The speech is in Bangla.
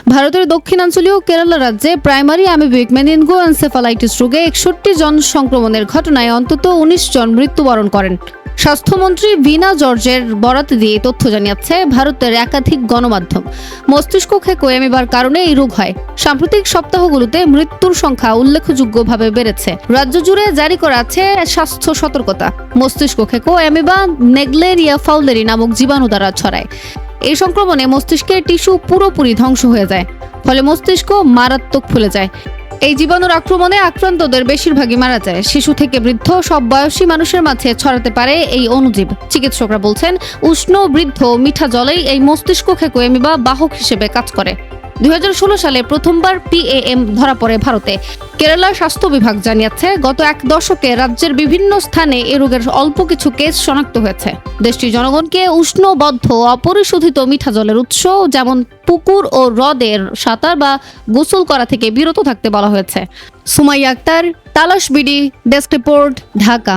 ভারতের দক্ষিণাঞ্চলীয় কেরালা রাজ্যে প্রাইমারি অ্যামিবিক মেনিনগোএনসেফালাইটিস রোগে 61 জন সংক্রমণের ঘটনায় অন্তত 19 জন মৃত্যুবরণ করেন। স্বাস্থ্যমন্ত্রী ভিনা জর্জের বরাত দিয়ে তথ্য জানিয়েছে ভারতের একাধিক গণমাধ্যম। মস্তিষ্ক ক্ষেকো অ্যামিবার কারণে এই রোগ হয়। সাম্প্রতিক সপ্তাহগুলোতে মৃত্যুর সংখ্যা উল্লেখযোগ্যভাবে বেড়েছে। রাজ্য জুড়ে জারি করা আছে স্বাস্থ্য সতর্কতা। মস্তিষ্ক ক্ষেকো অ্যামিবা নেগলেরিয়া ফাউলেরি নামক জীবাণু দ্বারা ছড়ায়। এই সংক্রমণে মস্তিষ্কের টিস্যু পুরোপুরি ধ্বংস হয়ে যায়, ফলে মস্তিষ্ক মারাত্মক ফুলে যায়। এই জীবাণুর আক্রমণে আক্রান্তদের বেশিরভাগই মারা যায়। শিশু থেকে বৃদ্ধ সব বয়সী মানুষের মাঝে ছড়াতে পারে এই অণুজীব। চিকিৎসকরা বলছেন, উষ্ণ, বৃদ্ধ, মিঠা জলেই এই মস্তিষ্ক ক্ষেকো অ্যামিবা বাহক হিসেবে কাজ করে। 2016 সালে প্রথমবার PAM ধরা পড়ে ভারতে। কেরালার স্বাস্থ্য বিভাগ জানিয়েছে, গত এক দশকে রাজ্যের বিভিন্ন স্থানে এ রোগের অল্প কিছু কেস শনাক্ত হয়েছে। দেশটির জনগণকে উষ্ণ, বদ্ধ, অপরিশোধিত মিঠা জলের উৎস যেমন পুকুর ও হ্রদের সাঁতার বা গোসল করা থেকে বিরত থাকতে বলা হয়েছে। সুমাইয়া আক্তার, তালাশ বিডি, ডেস্ক রিপোর্ট, ঢাকা।